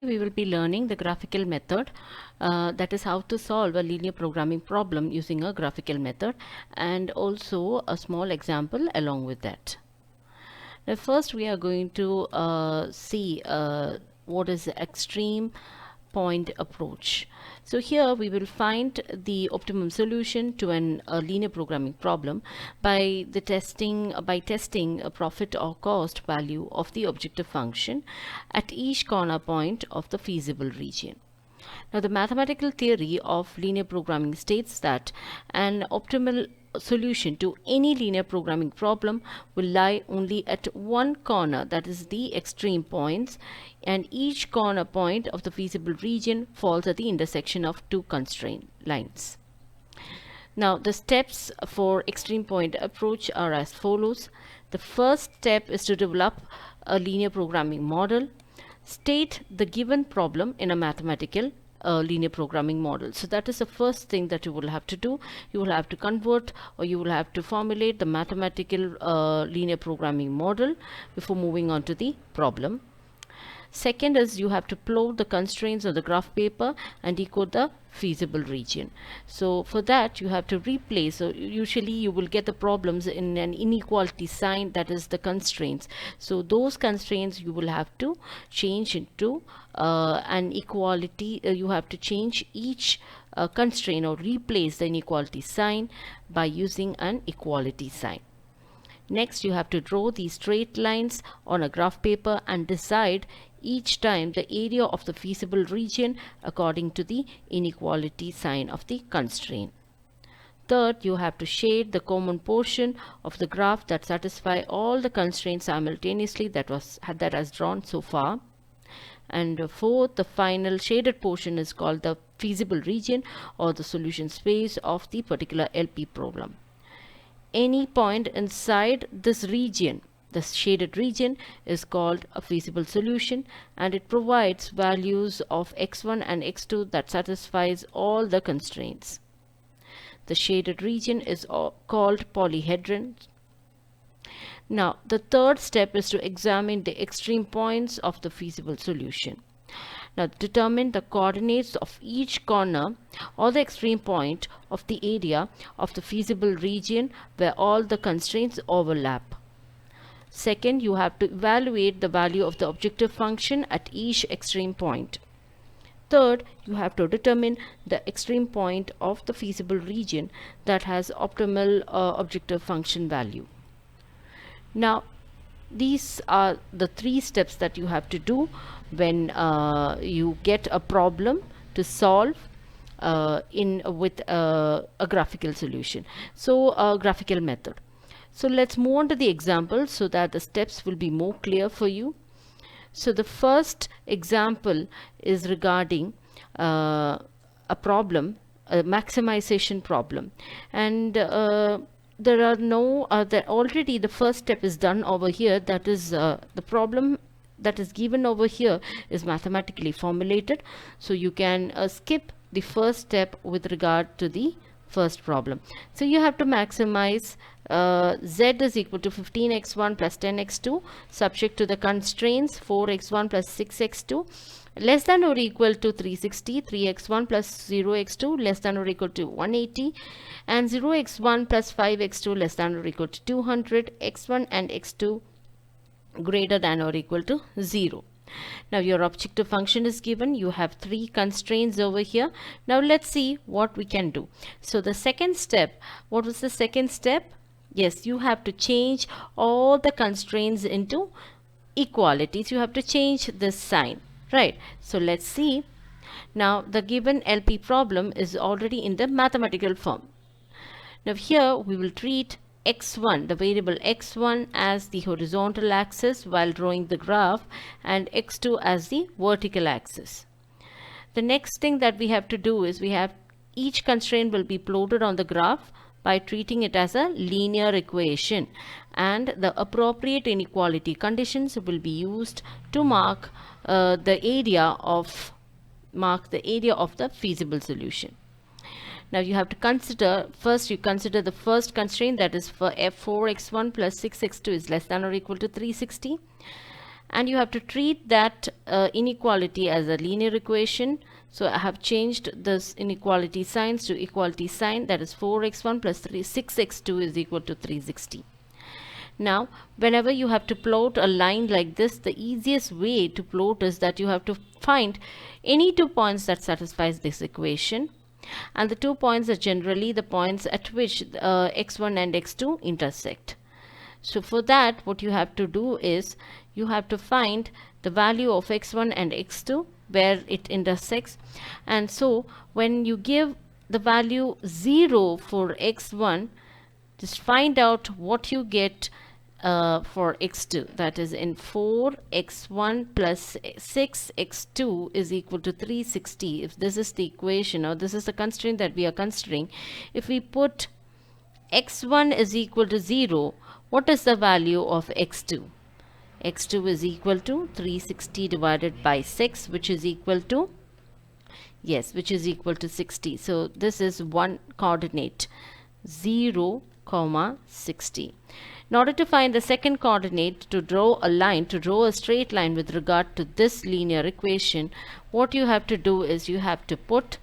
We will be learning the graphical method, that is how to solve a linear programming problem using a graphical method, and also a small example along with that. Now first we are going to see what is the extreme point approach. So here we will find the optimum solution to a linear programming problem by testing a profit or cost value of the objective function at each corner point of the feasible region. Now, the mathematical theory of linear programming states that an optimal solution to any linear programming problem will lie only at one corner, that is the extreme points, and each corner point of the feasible region falls at the intersection of two constraint lines. Now, the steps for extreme point approach are as follows. The first step is to develop a linear programming model. State the given problem in a mathematical linear programming model. So that is the first thing that you will have to do. You will have to convert, or you will have to formulate the mathematical linear programming model before moving on to the problem. Second is you have to plot the constraints on the graph paper and decode the feasible region. So for that you have to replace, so usually you will get the problems in an inequality sign, that is the constraints. So those constraints you will have to change into an equality. You have to change each constraint or replace the inequality sign by using an equality sign. Next, you have to draw these straight lines on a graph paper and decide each time the area of the feasible region according to the inequality sign of the constraint. Third, you have to shade the common portion of the graph that satisfy all the constraints simultaneously that has drawn so far. And fourth, the final shaded portion is called the feasible region or the solution space of the particular LP problem. Any point inside this region, the shaded region, is called a feasible solution, and it provides values of x1 and x2 that satisfies all the constraints. The shaded region is called polyhedron. Now, the third step is to examine the extreme points of the feasible solution. Now, determine the coordinates of each corner or the extreme point of the area of the feasible region where all the constraints overlap. Second, you have to evaluate the value of the objective function at each extreme point. Third, you have to determine the extreme point of the feasible region that has optimal objective function value. Now, these are the three steps that you have to do when you get a problem to solve with a graphical solution. So a graphical method. So let's move on to the example so that the steps will be more clear for you. So the first example is regarding a problem, a maximization problem, and there are no already the first step is done over here, that is the problem that is given over here is mathematically formulated, so you can skip the first step with regard to the first problem. So you have to maximize z is equal to 15x1 plus 10x2 subject to the constraints 4x1 plus 6x2 less than or equal to 360, 3x1 plus 0x2 less than or equal to 180, and 0x1 plus 5x2 less than or equal to 200, x1 and x2 greater than or equal to 0. Now your objective function is given. You have three constraints over here. Now let's see what we can do. So the second step, what was the second step? Yes, you have to change all the constraints into equalities. You have to change this sign, right? So let's see. Now the given LP problem is already in the mathematical form. Now here we will treat x1, the variable x1, as the horizontal axis while drawing the graph, and x2 as the vertical axis. The next thing that we have to do is each constraint will be plotted on the graph by treating it as a linear equation, and the appropriate inequality conditions will be used to mark the area of the feasible solution. Now you have to consider, first you consider the first constraint, that is for f4x1 plus 6x2 is less than or equal to 360, and you have to treat that inequality as a linear equation. So I have changed this inequality signs to equality sign, that is 4x1 plus 6x2 is equal to 360. Now, whenever you have to plot a line like this, the easiest way to plot is that you have to find any 2 points that satisfies this equation. And the 2 points are generally the points at which x1 and x2 intersect. So for that, what you have to do is you have to find the value of x1 and x2 where it intersects. And so when you give the value 0 for x1, just find out what you get for x2, that is in 4x1 plus 6x2 is equal to 360. If this is the equation, or this is the constraint that we are considering, if we put x1 is equal to 0, what is the value of x2? x2 is equal to 360 divided by 6, which is equal to, yes, which is equal to 60. So this is one coordinate, 0, 60. In order to find the second coordinate, to draw a straight line with regard to this linear equation, what you have to do is you have to put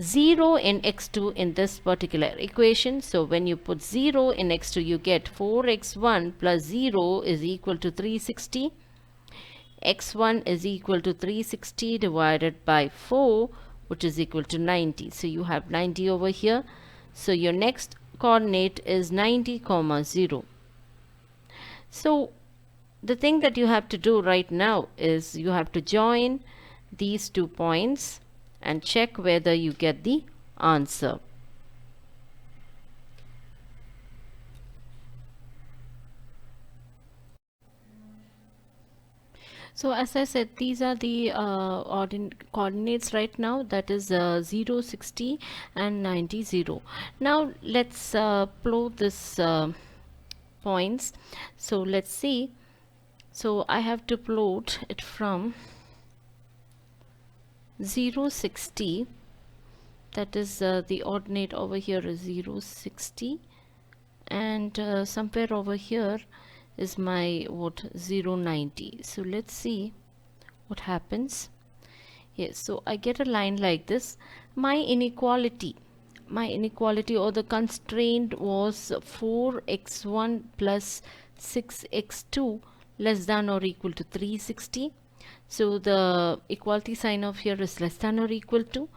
0 in x2 in this particular equation. So when you put 0 in x2, you get 4x1 plus 0 is equal to 360. x1 is equal to 360 divided by 4, which is equal to 90. So you have 90 over here. So your next coordinate is 90, 0. So the thing that you have to do right now is you have to join these 2 points and check whether you get the answer. So as I said, these are the coordinates right now, that is 0, 60 and 90, 0. Now let's plot this points. So let's see. So I have to plot it from 0, 60, that is the ordinate over here is 0, 60, and somewhere over here is my 0, 90. So let's see what happens. Yes, so I get a line like this. My inequality or the constraint was 4x1 plus 6x2 less than or equal to 360. So the equality sign of here is less than or equal to,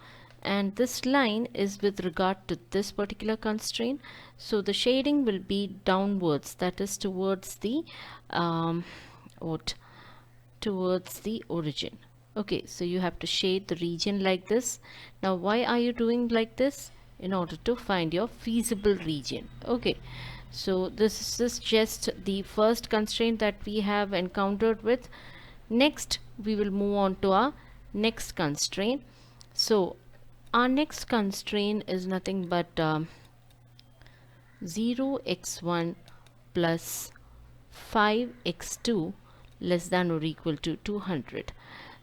and this line is with regard to this particular constraint. So the shading will be downwards, that is towards the towards the origin. Okay, so you have to shade the region like this. Now why are you doing like this? In order to find your feasible region. Okay, so this is just the first constraint that we have encountered with. Next we will move on to our next constraint. So our next constraint is nothing but 0x1 plus 5x2 less than or equal to 200.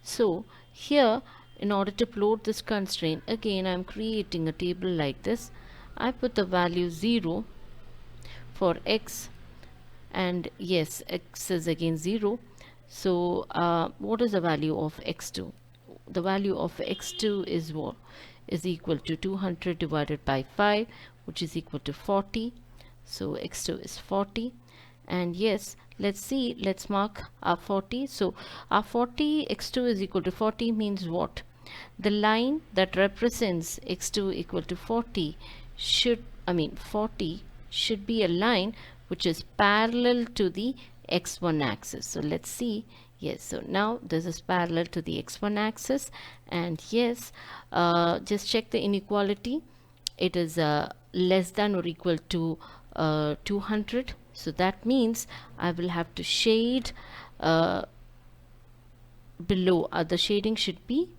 So here, in order to plot this constraint, again I'm creating a table like this. I put the value 0 for x, and yes, x is again 0. So what is the value of x2? The value of x2 is what? Is equal to 200 divided by 5, which is equal to 40. So x2 is 40. And yes, let's see, let's mark our 40. So our 40, x2 is equal to 40 means what? The line that represents x2 equal to 40 should, 40 should be a line which is parallel to the x1 axis. So let's see. Yes, so now this is parallel to the x1 axis, and yes, just check the inequality. It is less than or equal to 200. So that means I will have to shade below. The shading should be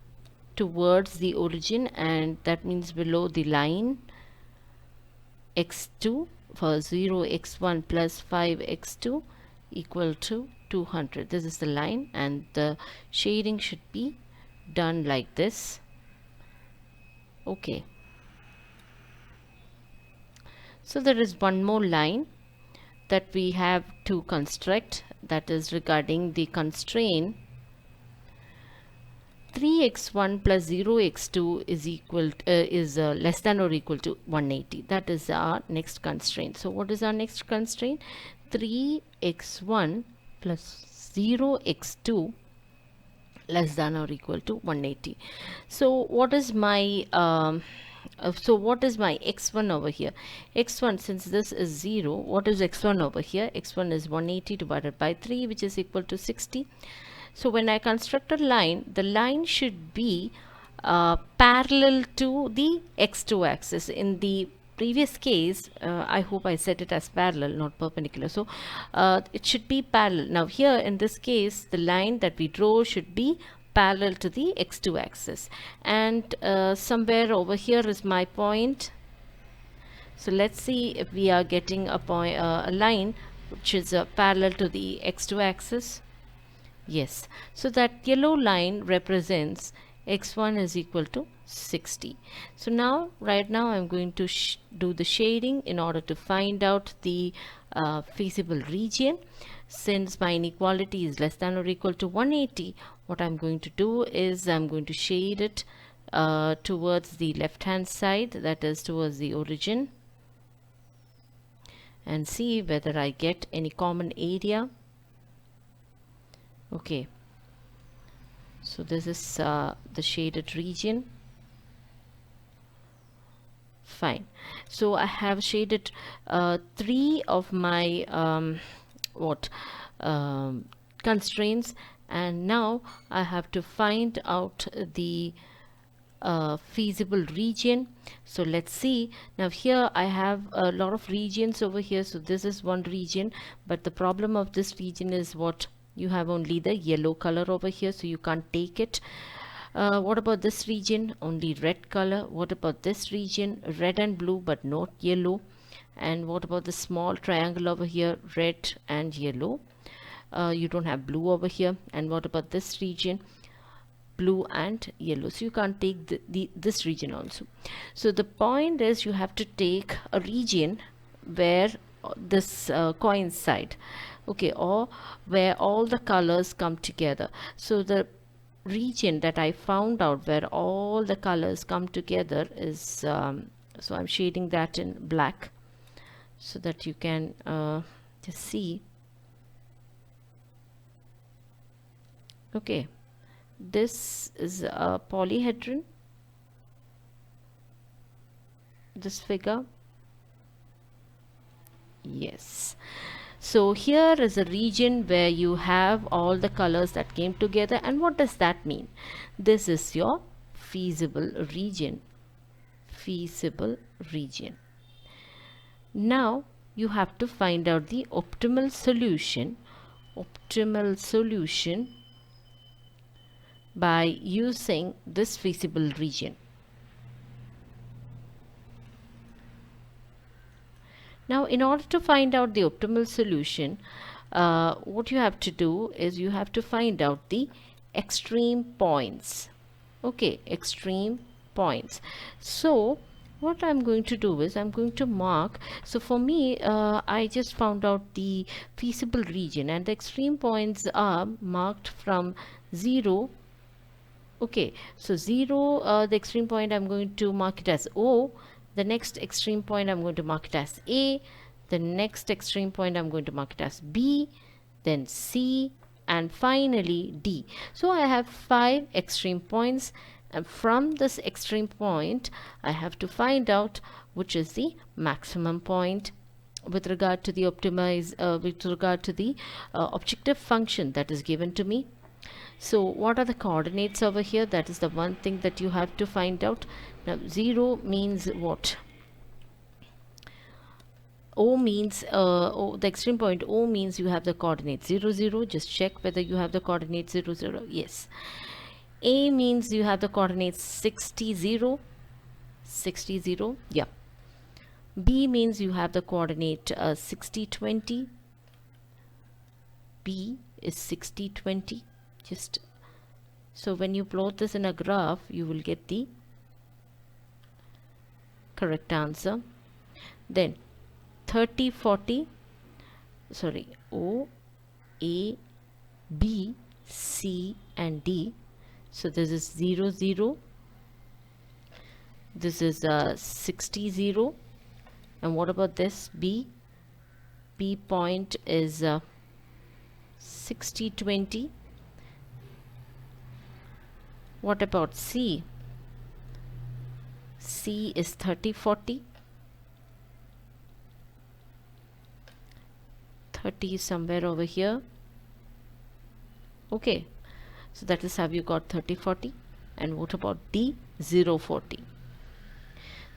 towards the origin, and that means below the line x2 for 0, x1 plus 5x2 equal to 200. This is the line, and the shading should be done like this. Okay. So there is one more line. that we have to construct, that is regarding the constraint 3x1 plus 0x2 is less than or equal to 180. That is our next constraint. So what is our next constraint? 3x1 plus 0x2 less than or equal to 180. So what is my x1 over here? X1, since this is 0, what is x1 over here? X1 is 180 divided by 3, which is equal to 60. So when I construct a line, the line should be parallel to the x2 axis. In the previous case, I hope I set it as parallel, not perpendicular. So it should be parallel. Now here in this case, the line that we draw should be parallel to the x2 axis, and somewhere over here is my point. So let's see if we are getting a line which is parallel to the x2 axis. Yes, so that yellow line represents x1 is equal to 60. So now, right now, I'm going to do the shading in order to find out the feasible region. Since my inequality is less than or equal to 180, what I'm going to do is I'm going to shade it towards the left hand side, that is towards the origin, and see whether I get any common area. Okay, so this is the shaded region. Fine. So I have shaded 3 of my constraints, and now I have to find out the feasible region. So let's see. Now here I have a lot of regions over here. So this is one region, but the problem of this region is what? You have only the yellow color over here, so you can't take it. What about this region? Only red color. What about this region? Red and blue, but not yellow. And what about the small triangle over here? Red and yellow. You don't have blue over here. And what about this region? Blue and yellow. So you can't take this region also. So the point is, you have to take a region where this coincide, okay, or where all the colors come together. So the region that I found out where all the colors come together is so I'm shading that in black so that you can just see. Okay, this is a polyhedron, this figure. Yes, so here is a region where you have all the colors that came together. And what does that mean? This is your feasible region. Feasible region. Now you have to find out the optimal solution. Optimal solution by using this feasible region. Now, in order to find out the optimal solution, what you have to do is you have to find out the extreme points. Okay, extreme points. So, what I'm going to do is I'm going to mark. So, for me, I just found out the feasible region, and the extreme points are marked from 0. Okay, so 0, the extreme point, I'm going to mark it as O. The next extreme point I'm going to mark it as A. The next extreme point I'm going to mark it as B, then C, and finally D. So I have 5 extreme points, and from this extreme point I have to find out which is the maximum point with regard to the objective function that is given to me. So what are the coordinates over here? That is the one thing that you have to find out. Now 0 means what? O means the extreme point O means you have the coordinates 0 0. Just check whether you have the coordinates 0 0. Yes. A means you have the coordinates 60 0. 60 0. Yeah. B means you have the coordinate 60 20. B is 60 20. Just so when you plot this in a graph, you will get the correct answer. Then 30 40, sorry, O, A, B, C and D. So this is 0 0, this is 60 0, and what about this B? B point is 60 20. What about C? C is 30 40. 30 is somewhere over here. Okay, so that is how you got 30 40. And what about D? 0 40.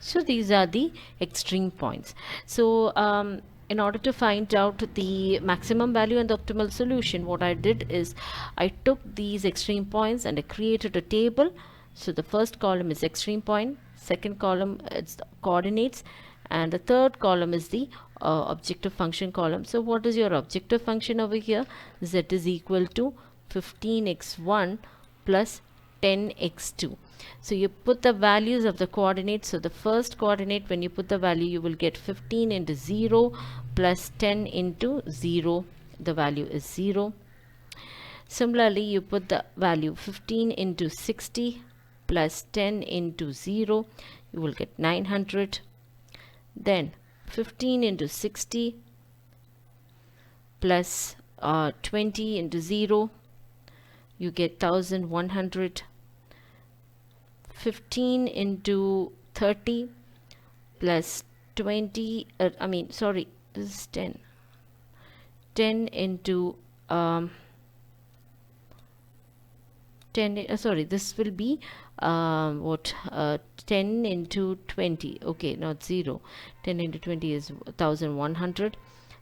So these are the extreme points. So in order to find out the maximum value and the optimal solution, what I did is I took these extreme points and I created a table. So the first column is extreme point, second column is the coordinates, and the third column is the objective function column. So what is your objective function over here? Z is equal to 15x1 plus 10x2. So you put the values of the coordinates. So the first coordinate, when you put the value, you will get 15 into 0 plus 10 into 0. The value is 0. Similarly, you put the value 15 into 60 plus 10 into 0. You will get 900. Then 15 into 60 plus 20 into 0. You get 1100. 15 into 30 plus 20, this is 10. 10 into 10, this will be 10 into 20. Okay, not 0. 10 into 20 is 1100.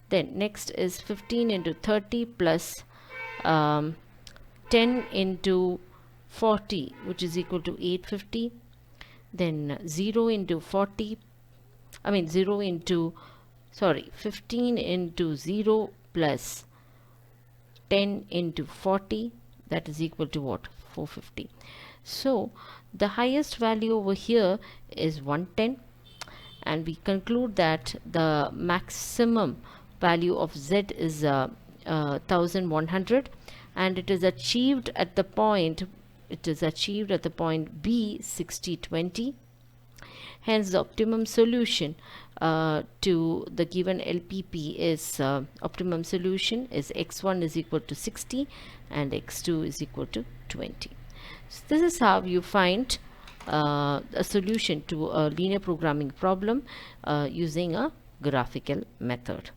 Then next is 15 into 30 plus 10 into 40, which is equal to 850. Then 0 into 40, 15 into 0 plus 10 into 40, that is equal to what? 450. So the highest value over here is 110, and we conclude that the maximum value of Z is 1100, and it is achieved at the point B 60 20. Hence the optimum solution to the given LPP is optimum solution is x1 is equal to 60 and x2 is equal to 20. So this is how you find a solution to a linear programming problem using a graphical method.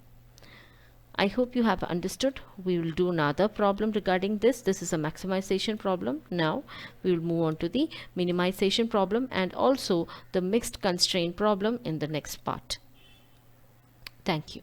I hope you have understood. We will do another problem regarding this. This is a maximization problem. Now we will move on to the minimization problem and also the mixed constraint problem in the next part. Thank you.